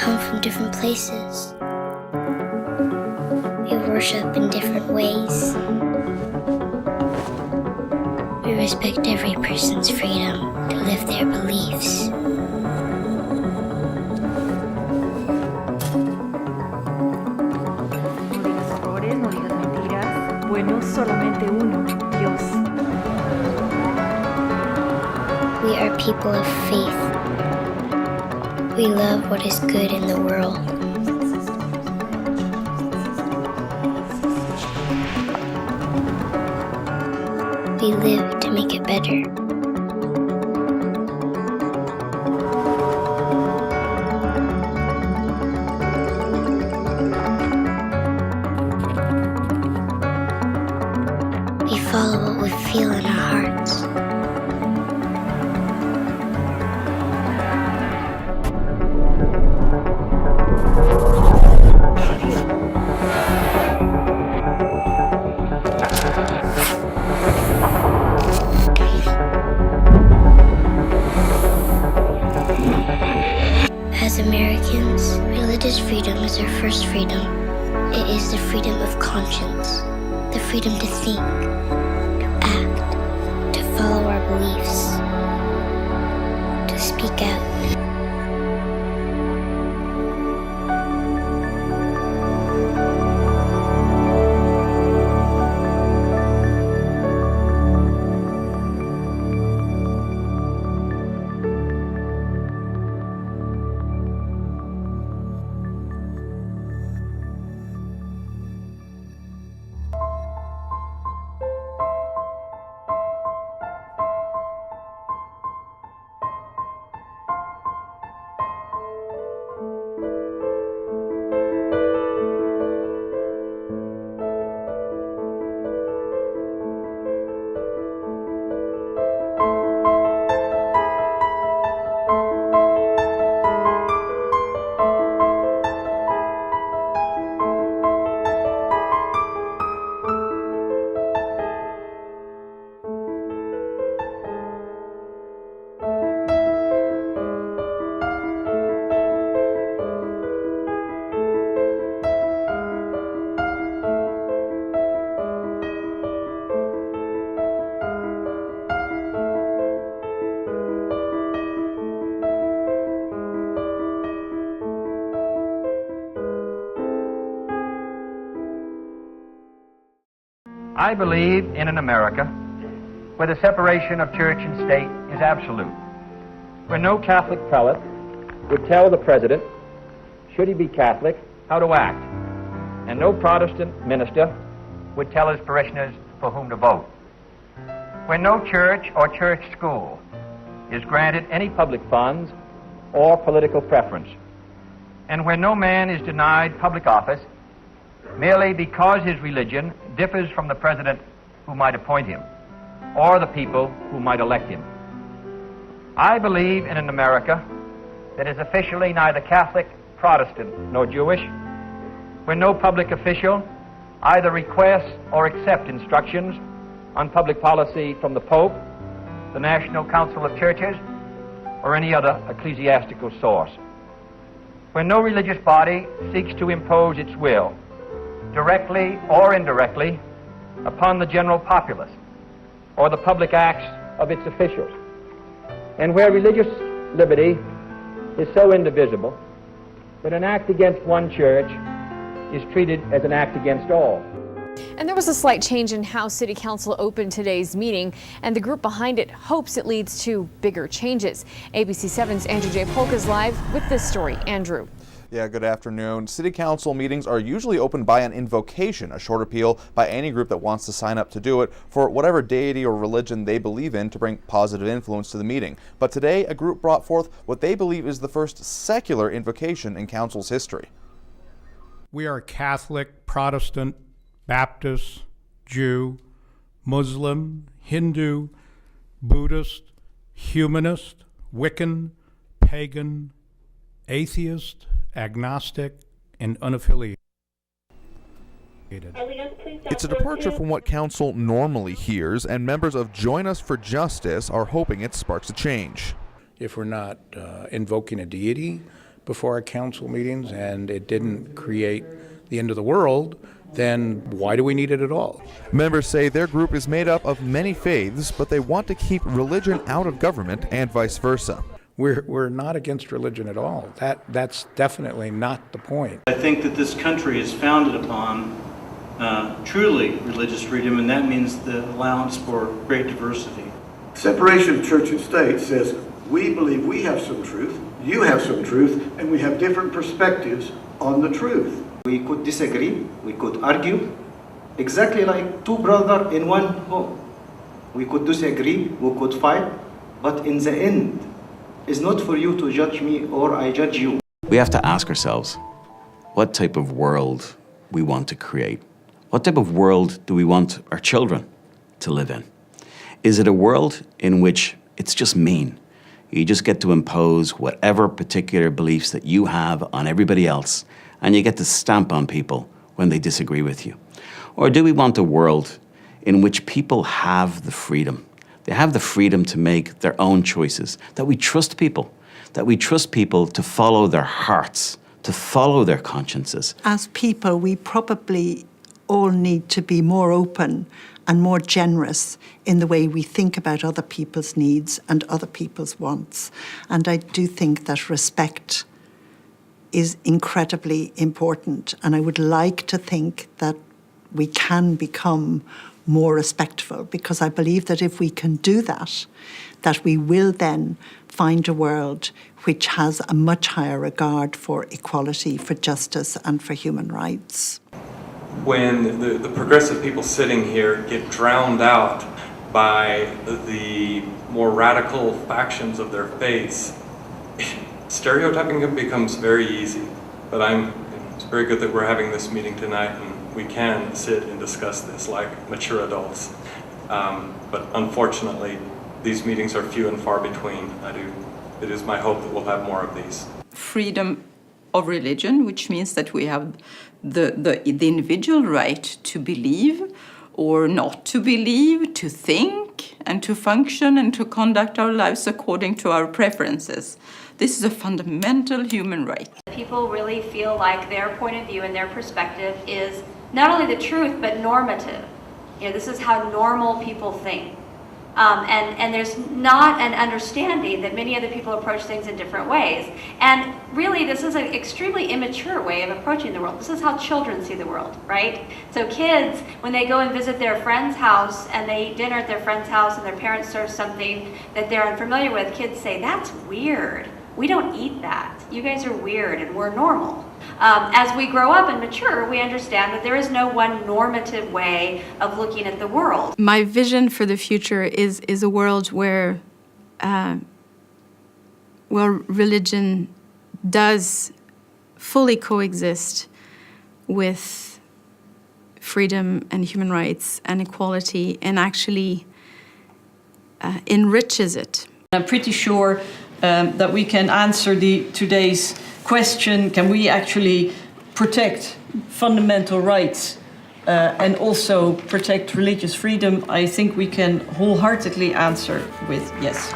come from different places. We worship in different ways. We respect every person's freedom to live their beliefs. No digas horrores, no digas mentiras. Bueno, solamente uno, Dios. We are people of faith. We love what is good in the world. We live to make it better. We follow what we feel in our hearts. As Americans, religious freedom is our first freedom. It is the freedom of conscience, the freedom to think, to act, to follow our beliefs, to speak out. I believe in an America where the separation of church and state is absolute, where no Catholic prelate would tell the president, should he be Catholic, how to act, and no Protestant minister would tell his parishioners for whom to vote, where no church or church school is granted any public funds or political preference, and where no man is denied public office merely because his religion differs from the president who might appoint him or the people who might elect him. I believe in an America that is officially neither Catholic, Protestant, nor Jewish, where no public official either requests or accepts instructions on public policy from the Pope, the National Council of Churches, or any other ecclesiastical source, where no religious body seeks to impose its will, directly or indirectly, upon the general populace or the public acts of its officials, and where religious liberty is so indivisible that an act against one church is treated as an act against all. And there was a slight change in how City Council opened today's meeting, and the group behind it hopes it leads to bigger changes. ABC 7's Andrew J. Polk is live with this story. Andrew. Yeah, good afternoon. City Council meetings are usually opened by an invocation, a short appeal by any group that wants to sign up to do it for whatever deity or religion they believe in to bring positive influence to the meeting. But today, a group brought forth what they believe is the first secular invocation in Council's history. We are Catholic, Protestant, Baptist, Jew, Muslim, Hindu, Buddhist, Humanist, Wiccan, Pagan, Atheist, Agnostic, and unaffiliated. It's a departure from what Council normally hears, and members of Join Us for Justice are hoping it sparks a change. If we're not invoking a deity, before our council meetings and it didn't create the end of the world, then why do we need it at all? Members say their group is made up of many faiths, but they want to keep religion out of government and vice versa. We're not against religion at all. That's definitely not the point. I think that this country is founded upon truly religious freedom, and that means the allowance for great diversity. Separation of church and state says we believe we have some truth, you have some truth, and we have different perspectives on the truth. We could disagree, we could argue, exactly like two brothers in one home. We could disagree, we could fight, but in the end, it's not for you to judge me or I judge you. We have to ask ourselves what type of world we want to create. What type of world do we want our children to live in? Is it a world in which it's just mean? You just get to impose whatever particular beliefs that you have on everybody else, and you get to stamp on people when they disagree with you? Or do we want a world in which people have the freedom? They have the freedom to make their own choices, that we trust people to follow their hearts, to follow their consciences. As people, we probably all need to be more open and more generous in the way we think about other people's needs and other people's wants. And I do think that respect is incredibly important. And I would like to think that we can become more respectful, because I believe that if we can do that, that we will then find a world which has a much higher regard for equality, for justice, and for human rights. When the progressive people sitting here get drowned out by the more radical factions of their faiths, stereotyping becomes very easy. But it's very good that we're having this meeting tonight and we can sit and discuss this like mature adults. But unfortunately, these meetings are few and far between. It is my hope that we'll have more of these. Freedom of religion, which means that we have the individual right to believe or not to believe, to think and to function and to conduct our lives according to our preferences. This is a fundamental human right. People really feel like their point of view and their perspective is not only the truth, but normative. This is how normal people think. And there's not an understanding that many other people approach things in different ways. And really, this is an extremely immature way of approaching the world. This is how children see the world, right? So kids, when they go and visit their friend's house and they eat dinner at their friend's house and their parents serve something that they're unfamiliar with, kids say, "That's weird. We don't eat that. You guys are weird and we're normal." As we grow up and mature, we understand that there is no one normative way of looking at the world. My vision for the future is a world where religion does fully coexist with freedom and human rights and equality, and actually enriches it. I'm pretty sure that we can answer today's question: can we actually protect fundamental rights and also protect religious freedom? I think we can wholeheartedly answer with yes.